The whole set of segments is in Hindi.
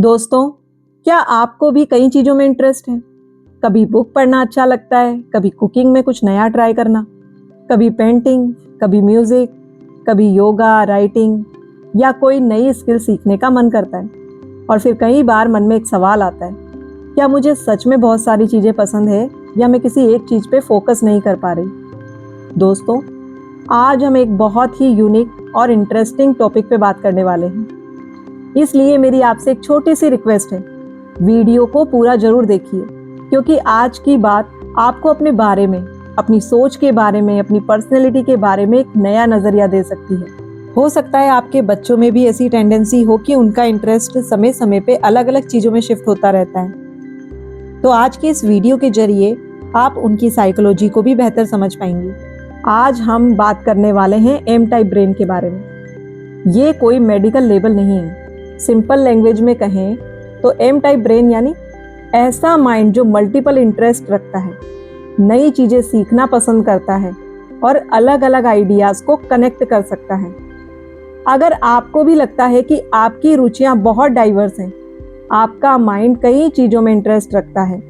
दोस्तों, क्या आपको भी कई चीज़ों में इंटरेस्ट है? कभी बुक पढ़ना अच्छा लगता है, कभी कुकिंग में कुछ नया ट्राई करना, कभी पेंटिंग, कभी म्यूजिक, कभी योगा, राइटिंग या कोई नई स्किल सीखने का मन करता है। और फिर कई बार मन में एक सवाल आता है, क्या मुझे सच में बहुत सारी चीज़ें पसंद है या मैं किसी एक चीज़ पे फोकस नहीं कर पा रही? दोस्तों, आज हम एक बहुत ही यूनिक और इंटरेस्टिंग टॉपिक पे बात करने वाले हैं। इसलिए मेरी आपसे एक छोटी सी रिक्वेस्ट है, वीडियो को पूरा जरूर देखिए, क्योंकि आज की बात आपको अपने बारे में, अपनी सोच के बारे में, अपनी पर्सनैलिटी के बारे में एक नया नजरिया दे सकती है। हो सकता है आपके बच्चों में भी ऐसी टेंडेंसी हो कि उनका इंटरेस्ट समय समय पे अलग अलग चीजों में शिफ्ट होता रहता है। तो आज के इस वीडियो के जरिए आप उनकी साइकोलॉजी को भी बेहतर समझ पाएंगे। आज हम बात करने वाले हैं एम टाइप ब्रेन के बारे में। ये कोई मेडिकल लेबल नहीं है। सिंपल लैंग्वेज में कहें तो एम टाइप ब्रेन यानी ऐसा माइंड जो मल्टीपल इंटरेस्ट रखता है, नई चीजें सीखना पसंद करता है और अलग अलग आइडियाज को कनेक्ट कर सकता है। अगर आपको भी लगता है कि आपकी रुचियां बहुत डाइवर्स हैं, आपका माइंड कई चीजों में इंटरेस्ट रखता है,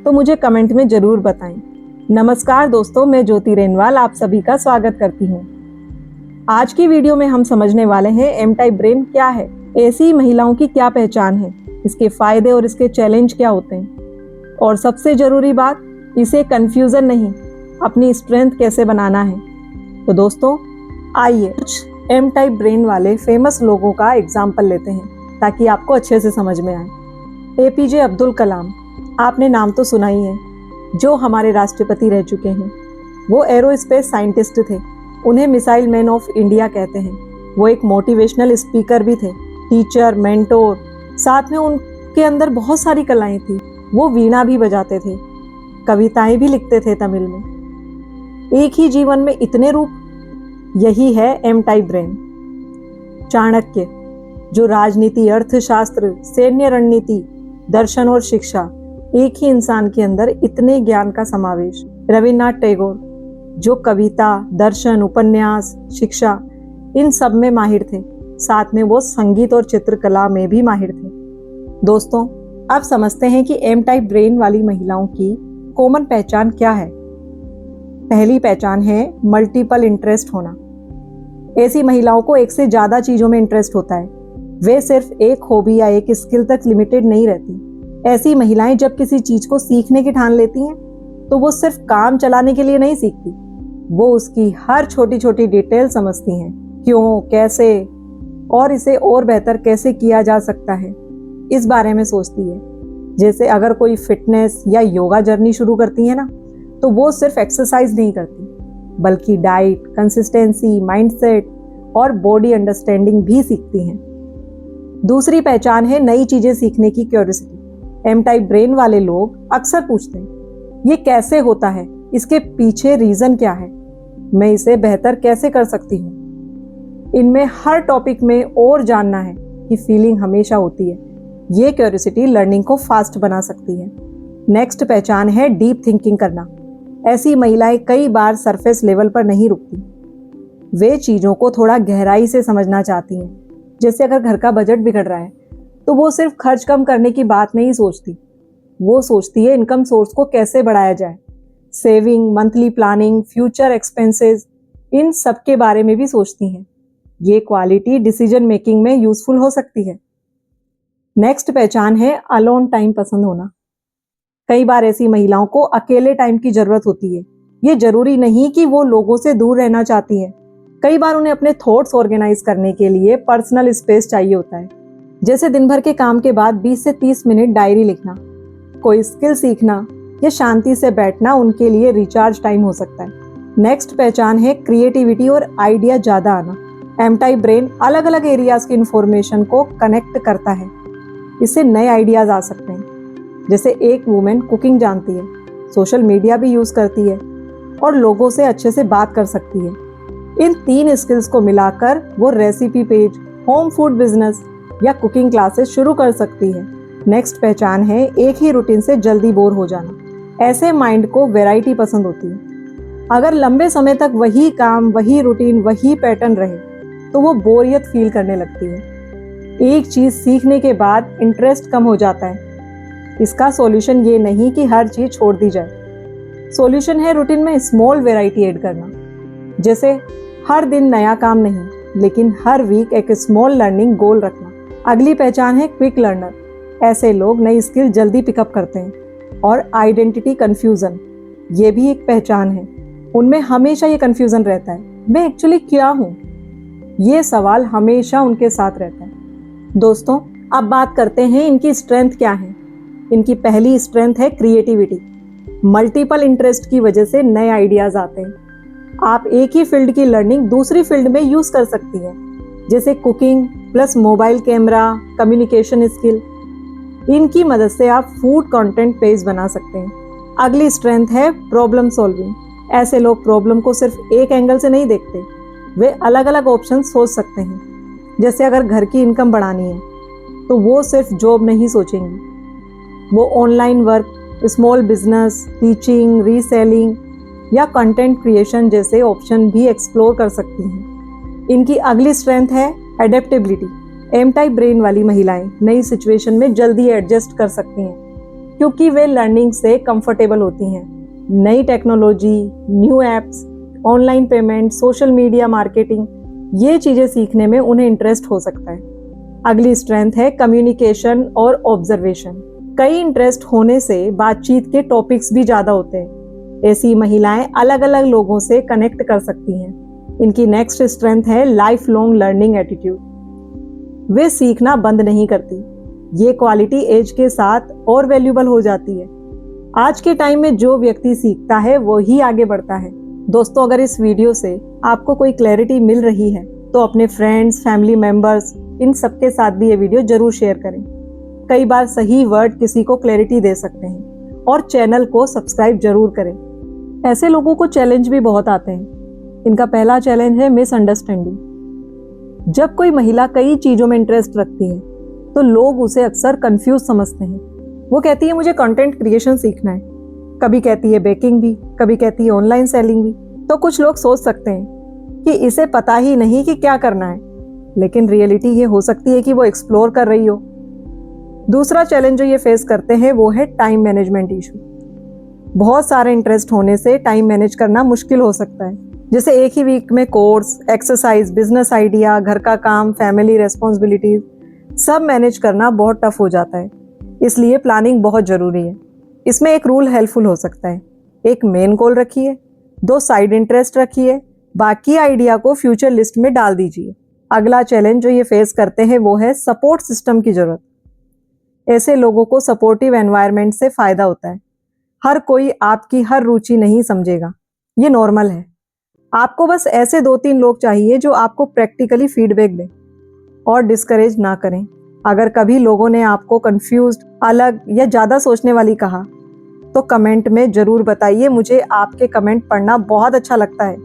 तो मुझे कमेंट में जरूर बताएं। नमस्कार दोस्तों, मैं ज्योति रेनवाल आप सभी का स्वागत करती हूँ। आज की वीडियो में हम समझने वाले हैं एम टाइप ब्रेन क्या है, ऐसी महिलाओं की क्या पहचान है, इसके फायदे और इसके चैलेंज क्या होते हैं, और सबसे जरूरी बात, इसे कंफ्यूजन नहीं, अपनी स्ट्रेंथ कैसे बनाना है। तो दोस्तों, आइए कुछ एम टाइप ब्रेन वाले फेमस लोगों का एग्जाम्पल लेते हैं ताकि आपको अच्छे से समझ में आए। एपीजे अब्दुल कलाम, आपने नाम तो सुना ही है, जो हमारे राष्ट्रपति रह चुके हैं। वो एरोस्पेस साइंटिस्ट थे। उन्हें मिसाइल मैन ऑफ इंडिया कहते हैं। वो एक मोटिवेशनल स्पीकर भी थे, टीचर, मेंटोर। साथ में उनके अंदर बहुत सारी कलाएं थी। वो वीणा भी बजाते थे, कविताएं भी लिखते थे तमिल में। एक ही जीवन में इतने रूप, यही है एम टाइप ब्रेन। चाणक्य, जो राजनीति, अर्थशास्त्र, सैन्य रणनीति, दर्शन और शिक्षा, एक ही इंसान के अंदर इतने ज्ञान का समावेश। रविन्द्रनाथ टैगोर, जो कविता, दर्शन, उपन्यास, शिक्षा, इन सब में माहिर थे। साथ में वो संगीत और चित्रकला में भी माहिर थे। दोस्तों, अब समझते हैं कि एम टाइप ब्रेन वाली महिलाओं की कॉमन पहचान क्या है। पहली पहचान है मल्टीपल इंटरेस्ट होना। ऐसी महिलाओं को एक से ज्यादा चीजों में इंटरेस्ट होता है। वे सिर्फ एक हॉबी या एक स्किल तक लिमिटेड नहीं रहती। ऐसी महिलाएं जब किसी चीज को सीखने की ठान लेती हैं, तो वो सिर्फ काम चलाने के लिए नहीं सीखती, वो उसकी हर छोटी छोटी डिटेल समझती हैं। क्यों, कैसे और इसे और बेहतर कैसे किया जा सकता है, इस बारे में सोचती है। जैसे अगर कोई फिटनेस या योगा जर्नी शुरू करती है ना, तो वो सिर्फ एक्सरसाइज नहीं करती, बल्कि डाइट, कंसिस्टेंसी, माइंडसेट और बॉडी अंडरस्टैंडिंग भी सीखती हैं। दूसरी पहचान है नई चीजें सीखने की क्यूरियोसिटी। एम टाइप ब्रेन वाले लोग अक्सर पूछते हैं, ये कैसे होता है, इसके पीछे रीजन क्या है, मैं इसे बेहतर कैसे कर सकती हूँ। इनमें हर टॉपिक में और जानना है कि फीलिंग हमेशा होती है। ये क्यूरियोसिटी लर्निंग को फास्ट बना सकती है। नेक्स्ट पहचान है डीप थिंकिंग करना। ऐसी महिलाएं कई बार सरफेस लेवल पर नहीं रुकती। वे चीजों को थोड़ा गहराई से समझना चाहती हैं। जैसे अगर घर का बजट बिगड़ रहा है, तो वो सिर्फ खर्च कम करने की बात नहीं सोचती, वो सोचती है इनकम सोर्स को कैसे बढ़ाया जाए। Saving, monthly planning, future expenses, इन सब के बारे में भी सोचती हैं। ये क्वालिटी डिसीजन मेकिंग में यूजफुल हो सकती है। नेक्स्ट पहचान है अलोन टाइम पसंद होना। कई बार ऐसी महिलाओं को अकेले टाइम की जरूरत होती है। ये जरूरी नहीं कि वो लोगों से दूर रहना चाहती हैं। कई बार उन्हें अपने थॉट्स ऑर्गेनाइज करने के लिए पर्सनल स्पेस चाहिए होता है। जैसे दिन भर के काम के बाद 20 से 30 मिनट डायरी लिखना, कोई स्किल सीखना या शांति से बैठना उनके लिए रिचार्ज टाइम हो सकता है। नेक्स्ट पहचान है क्रिएटिविटी और आइडिया ज्यादा आना। एम टाइप ब्रेन अलग अलग एरियाज की इंफॉर्मेशन को कनेक्ट करता है, इससे नए आइडियाज आ सकते हैं। जैसे एक वुमेन कुकिंग जानती है, सोशल मीडिया भी यूज करती है और लोगों से अच्छे से बात कर सकती है। इन 3 स्किल्स को मिलाकर वो recipe page, home food business या कुकिंग क्लासेस शुरू कर सकती है। नेक्स्ट पहचान है एक ही रूटीन से जल्दी बोर हो जाना। ऐसे माइंड को वैरायटी पसंद होती है। अगर लंबे समय तक वही काम, वही रूटीन, वही पैटर्न रहे, तो वो बोरियत फील करने लगती है। एक चीज़ सीखने के बाद इंटरेस्ट कम हो जाता है। इसका सॉल्यूशन ये नहीं कि हर चीज़ छोड़ दी जाए। सॉल्यूशन है रूटीन में स्मॉल वैरायटी ऐड करना। जैसे हर दिन नया काम नहीं, लेकिन हर वीक एक स्मॉल लर्निंग गोल रखना। अगली पहचान है क्विक लर्नर। ऐसे लोग नई स्किल जल्दी पिकअप करते हैं। और आइडेंटिटी कन्फ्यूज़न, ये भी एक पहचान है। उनमें हमेशा ये कन्फ्यूज़न रहता है, मैं एक्चुअली क्या हूँ? ये सवाल हमेशा उनके साथ रहता है। दोस्तों, अब बात करते हैं इनकी स्ट्रेंथ क्या है। इनकी पहली स्ट्रेंथ है क्रिएटिविटी। मल्टीपल इंटरेस्ट की वजह से नए आइडियाज़ आते हैं। आप एक ही फील्ड की लर्निंग दूसरी फील्ड में यूज़ कर सकती हैं, जैसे cooking plus mobile camera, communication skill. इनकी मदद से आप फूड कंटेंट पेज बना सकते हैं। अगली स्ट्रेंथ है प्रॉब्लम सॉल्विंग। ऐसे लोग प्रॉब्लम को सिर्फ एक एंगल से नहीं देखते, वे अलग अलग ऑप्शन सोच सकते हैं। जैसे अगर घर की इनकम बढ़ानी है तो वो सिर्फ जॉब नहीं सोचेंगी, वो online work, small business, teaching, reselling या कंटेंट क्रिएशन जैसे ऑप्शन भी एक्सप्लोर कर सकती हैं। इनकी अगली स्ट्रेंथ है एडेप्टेबिलिटी। एम टाइप ब्रेन वाली महिलाएं नई सिचुएशन में जल्दी एडजस्ट कर सकती हैं, क्योंकि वे लर्निंग से कंफर्टेबल होती हैं। नई technology, new apps, online payment, social media marketing, ये चीज़ें सीखने में उन्हें इंटरेस्ट हो सकता है। अगली स्ट्रेंथ है कम्युनिकेशन और ऑब्जर्वेशन। कई इंटरेस्ट होने से बातचीत के टॉपिक्स भी ज़्यादा होते हैं। ऐसी महिलाएं अलग अलग लोगों से कनेक्ट कर सकती हैं। इनकी नेक्स्ट स्ट्रेंथ है लाइफ लॉन्ग लर्निंग एटीट्यूड। वे सीखना बंद नहीं करती। ये क्वालिटी एज के साथ और वैल्यूबल हो जाती है। आज के टाइम में जो व्यक्ति सीखता है वो ही आगे बढ़ता है। दोस्तों, अगर इस वीडियो से आपको कोई क्लैरिटी मिल रही है तो अपने फ्रेंड्स, फैमिली मेंबर्स, इन सबके साथ भी ये वीडियो जरूर शेयर करें। कई बार सही वर्ड किसी को क्लैरिटी दे सकते हैं। और चैनल को सब्सक्राइब जरूर करें। ऐसे लोगों को चैलेंज भी बहुत आते हैं। इनका पहला चैलेंज है मिसअंडरस्टैंडिंग। जब कोई महिला कई चीज़ों में इंटरेस्ट रखती है तो लोग उसे अक्सर कंफ्यूज समझते हैं। वो कहती है मुझे कंटेंट क्रिएशन सीखना है, कभी कहती है बेकिंग भी, कभी कहती है ऑनलाइन सेलिंग भी। तो कुछ लोग सोच सकते हैं कि इसे पता ही नहीं कि क्या करना है, लेकिन रियलिटी ये हो सकती है कि वो एक्सप्लोर कर रही हो। दूसरा चैलेंज जो ये फेस करते हैं वो है टाइम मैनेजमेंट इशू। बहुत सारे इंटरेस्ट होने से टाइम मैनेज करना मुश्किल हो सकता है। जैसे एक ही वीक में कोर्स, एक्सरसाइज, बिजनेस आइडिया, घर का काम, फैमिली रेस्पॉन्सिबिलिटीज सब मैनेज करना बहुत टफ हो जाता है। इसलिए प्लानिंग बहुत ज़रूरी है। इसमें एक रूल हेल्पफुल हो सकता है। एक मेन गोल रखिए, 2 साइड इंटरेस्ट रखिए, बाकी आइडिया को फ्यूचर लिस्ट में डाल दीजिए। अगला चैलेंज जो ये फेस करते हैं वो है सपोर्ट सिस्टम की ज़रूरत। ऐसे लोगों को सपोर्टिव एनवायरनमेंट से फ़ायदा होता है। हर कोई आपकी हर रुचि नहीं समझेगा, ये नॉर्मल है। आपको बस ऐसे 2-3 लोग चाहिए जो आपको प्रैक्टिकली फीडबैक दें और डिस्करेज ना करें। अगर कभी लोगों ने आपको कंफ्यूज्ड, अलग या ज़्यादा सोचने वाली कहा तो कमेंट में ज़रूर बताइए। मुझे आपके कमेंट पढ़ना बहुत अच्छा लगता है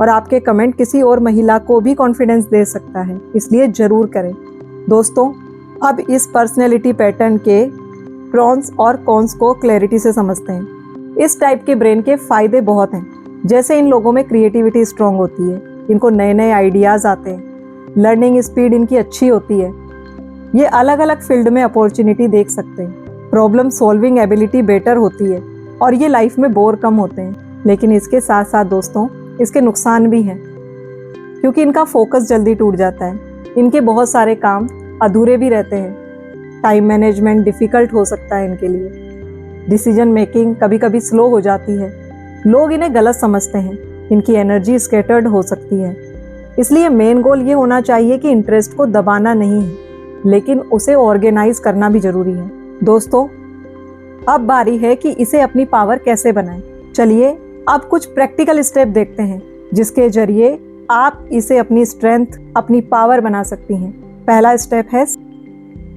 और आपके कमेंट किसी और महिला को भी कॉन्फिडेंस दे सकता है, इसलिए ज़रूर करें। दोस्तों, अब इस पर्सनैलिटी पैटर्न के प्रॉन्स और कॉन्स को क्लैरिटी से समझते हैं। इस टाइप के ब्रेन के फ़ायदे बहुत हैं। जैसे इन लोगों में क्रिएटिविटी स्ट्रॉन्ग होती है, इनको नए नए आइडियाज़ आते हैं, लर्निंग स्पीड इनकी अच्छी होती है, ये अलग अलग फील्ड में अपॉर्चुनिटी देख सकते हैं, प्रॉब्लम सॉल्विंग एबिलिटी बेटर होती है और ये लाइफ में बोर कम होते हैं। लेकिन इसके साथ साथ दोस्तों, इसके नुकसान भी हैं, क्योंकि इनका फोकस जल्दी टूट जाता है। इनके बहुत सारे काम अधूरे भी रहते हैं। टाइम मैनेजमेंट डिफ़िकल्ट हो सकता है इनके लिए। डिसीजन मेकिंग कभी कभी स्लो हो जाती है। लोग इन्हें गलत समझते हैं। इनकी एनर्जी स्कैटर्ड हो सकती है। इसलिए मेन गोल ये होना चाहिए कि इंटरेस्ट को दबाना नहीं है, लेकिन उसे ऑर्गेनाइज करना भी जरूरी है। दोस्तों, अब बारी है कि इसे अपनी पावर कैसे बनाएं। चलिए अब कुछ प्रैक्टिकल स्टेप देखते हैं जिसके जरिए आप इसे अपनी स्ट्रेंथ, अपनी पावर बना सकती हैं। पहला स्टेप है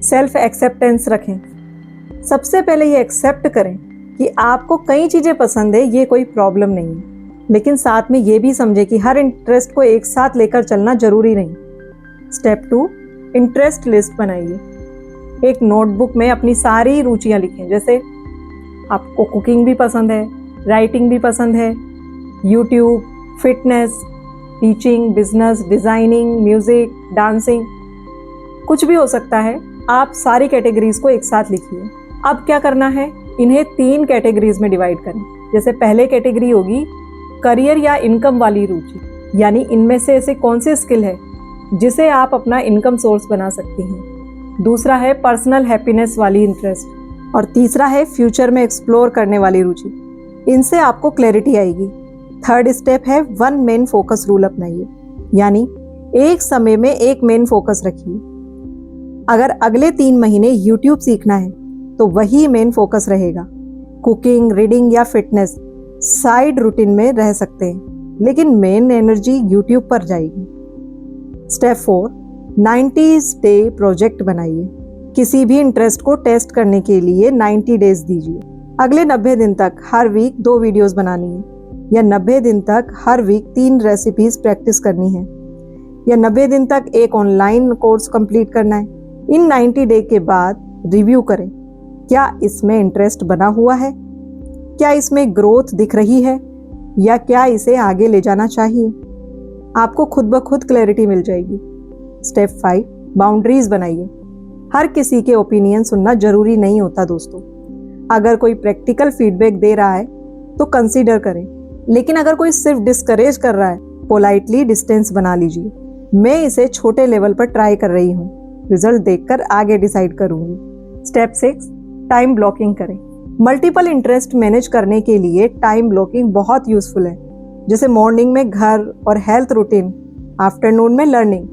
सेल्फ एक्सेप्टेंस रखें। सबसे पहले ये एक्सेप्ट करें कि आपको कई चीज़ें पसंद है, ये कोई प्रॉब्लम नहीं है, लेकिन साथ में ये भी समझे कि हर इंटरेस्ट को एक साथ लेकर चलना जरूरी नहीं। स्टेप 2, इंटरेस्ट लिस्ट बनाइए। एक नोटबुक में अपनी सारी रुचियां लिखें। जैसे आपको कुकिंग भी पसंद है, राइटिंग भी पसंद है, YouTube, fitness, teaching, business, designing, music, dancing. कुछ भी हो सकता है, आप सारी कैटेगरीज को एक साथ लिखिए। अब क्या करना है, इन्हें 3 कैटेगरीज में डिवाइड करें। जैसे पहले कैटेगरी होगी करियर या इनकम वाली रुचि, यानी इनमें से ऐसे कौन से स्किल है जिसे आप अपना इनकम सोर्स बना सकती हैं। दूसरा है पर्सनल हैप्पीनेस वाली इंटरेस्ट, और तीसरा है फ्यूचर में एक्सप्लोर करने वाली रुचि। इनसे आपको क्लैरिटी आएगी। थर्ड स्टेप है 1 मेन फोकस रूल अपनाइए, यानी एक समय में एक मेन फोकस रखिए। अगर अगले 3 महीने यूट्यूब सीखना है तो वही मेन फोकस रहेगा। कुकिंग, रीडिंग या फिटनेस साइड रूटीन में रह सकते हैं, लेकिन मेन एनर्जी यूट्यूब पर जाएगी। स्टेप 4, 90 डे प्रोजेक्ट बनाइए। किसी भी इंटरेस्ट को टेस्ट करने के लिए 90 डेज दीजिए। अगले 90 दिन तक हर वीक 2 वीडियोस बनानी है, या 90 दिन तक हर वीक 3 रेसिपीज प्रैक्टिस करनी है, या 90 दिन तक एक ऑनलाइन कोर्स कंप्लीट करना है। इन 90 डे के बाद रिव्यू करें, क्या इसमें इंटरेस्ट बना हुआ है, क्या इसमें ग्रोथ दिख रही है, या क्या इसे आगे ले जाना चाहिए। आपको खुद ब खुद क्लैरिटी मिल जाएगी। स्टेप 5, बाउंड्रीज बनाइए। हर किसी के ओपिनियन सुनना जरूरी नहीं होता दोस्तों। अगर कोई प्रैक्टिकल फीडबैक दे रहा है तो कंसीडर करें, लेकिन अगर कोई सिर्फ डिस्करेज कर रहा है, पोलाइटली डिस्टेंस बना लीजिए। मैं इसे छोटे लेवल पर ट्राई कर रही हूँ, रिजल्ट देखकर आगे डिसाइड करूंगी। स्टेप 6, टाइम ब्लॉकिंग करें। मल्टीपल इंटरेस्ट मैनेज करने के लिए टाइम ब्लॉकिंग बहुत यूजफुल है। जैसे मॉर्निंग में घर और हेल्थ रूटीन, आफ्टरनून में लर्निंग,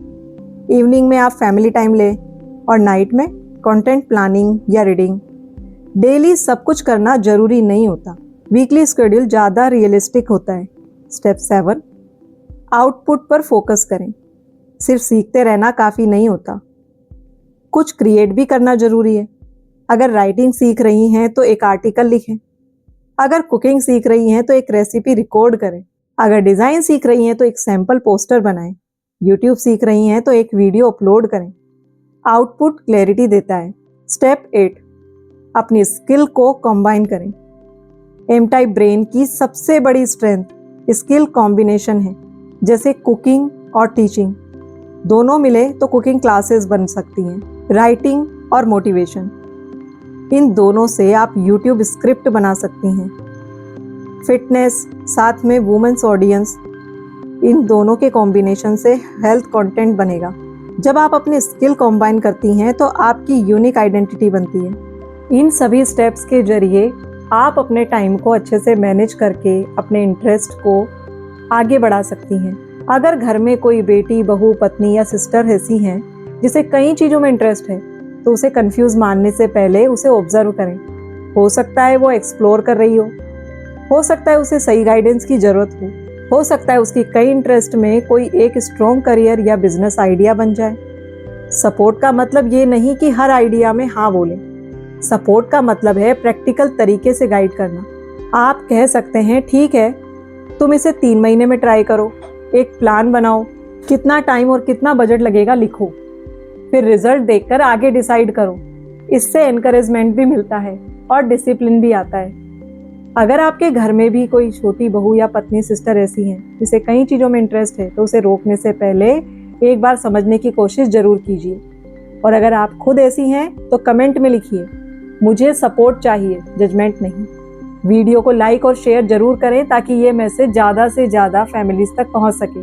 इवनिंग में आप फैमिली टाइम लें, और नाइट में कंटेंट प्लानिंग या रीडिंग। डेली सब कुछ करना जरूरी नहीं होता, वीकली शेड्यूल ज़्यादा रियलिस्टिक होता है। स्टेप 7, आउटपुट पर फोकस करें। सिर्फ सीखते रहना काफ़ी नहीं होता, कुछ क्रिएट भी करना जरूरी है। अगर राइटिंग सीख रही हैं तो एक आर्टिकल लिखें, अगर कुकिंग सीख रही हैं तो एक रेसिपी रिकॉर्ड करें, अगर डिज़ाइन सीख रही हैं तो एक सैम्पल पोस्टर बनाएं, यूट्यूब सीख रही हैं तो एक वीडियो अपलोड करें। आउटपुट क्लैरिटी देता है। स्टेप 8, अपनी स्किल को कंबाइन करें। एम टाइप ब्रेन की सबसे बड़ी स्ट्रेंथ स्किल कॉम्बिनेशन है। जैसे कुकिंग और टीचिंग दोनों मिले तो कुकिंग क्लासेस बन सकती हैं, राइटिंग और मोटिवेशन, इन दोनों से आप यूट्यूब स्क्रिप्ट बना सकती हैं। फिटनेस साथ में वुमेन्स ऑडियंस, इन दोनों के कॉम्बिनेशन से हेल्थ कंटेंट बनेगा। जब आप अपने स्किल कंबाइन करती हैं तो आपकी यूनिक आइडेंटिटी बनती है। इन सभी स्टेप्स के जरिए आप अपने टाइम को अच्छे से मैनेज करके अपने इंटरेस्ट को आगे बढ़ा सकती हैं। अगर घर में कोई बेटी, बहू, पत्नी या सिस्टर ऐसी हैं जिसे कई चीज़ों में इंटरेस्ट है, तो उसे कंफ्यूज मानने से पहले उसे ऑब्जर्व करें। हो सकता है वो एक्सप्लोर कर रही हो सकता है उसे सही गाइडेंस की ज़रूरत हो सकता है उसकी कई इंटरेस्ट में कोई एक स्ट्रॉन्ग करियर या बिजनेस आइडिया बन जाए। सपोर्ट का मतलब ये नहीं कि हर आइडिया में हाँ बोलें। सपोर्ट का मतलब है प्रैक्टिकल तरीके से गाइड करना। आप कह सकते हैं, ठीक है तुम इसे 3 महीने में ट्राई करो, एक प्लान बनाओ, कितना टाइम और कितना बजट लगेगा लिखो, फिर रिजल्ट देखकर आगे डिसाइड करो। इससे एनकरेजमेंट भी मिलता है और डिसिप्लिन भी आता है। अगर आपके घर में भी कोई छोटी बहू या पत्नी, सिस्टर ऐसी हैं जिसे कई चीज़ों में इंटरेस्ट है, तो उसे रोकने से पहले एक बार समझने की कोशिश जरूर कीजिए। और अगर आप खुद ऐसी हैं तो कमेंट में लिखिए, मुझे सपोर्ट चाहिए, जजमेंट नहीं। वीडियो को लाइक और शेयर जरूर करें ताकि ये मैसेज ज़्यादा से ज़्यादा फैमिलीज तक पहुंच सके।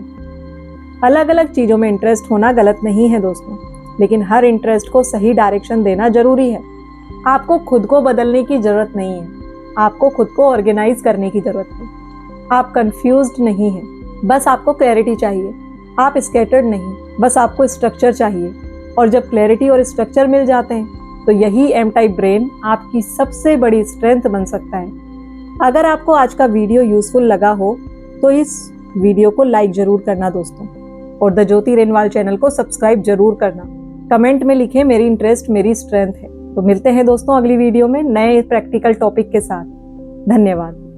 अलग अलग चीज़ों में इंटरेस्ट होना गलत नहीं है दोस्तों, लेकिन हर इंटरेस्ट को सही डायरेक्शन देना जरूरी है। आपको खुद को बदलने की ज़रूरत नहीं है, आपको खुद को ऑर्गेनाइज करने की ज़रूरत है। आप कंफ्यूज्ड नहीं हैं, बस आपको क्लैरिटी चाहिए। आप स्कैटर्ड नहीं, बस आपको स्ट्रक्चर चाहिए। और जब क्लैरिटी और स्ट्रक्चर मिल जाते हैं तो यही एम टाइप ब्रेन आपकी सबसे बड़ी स्ट्रेंथ बन सकता है। अगर आपको आज का वीडियो यूजफुल लगा हो तो इस वीडियो को लाइक जरूर करना दोस्तों, और द ज्योति रेनवाल चैनल को सब्सक्राइब जरूर करना। कमेंट में लिखें, मेरी इंटरेस्ट मेरी स्ट्रेंथ है। तो मिलते हैं दोस्तों अगली वीडियो में नए प्रैक्टिकल टॉपिक के साथ। धन्यवाद।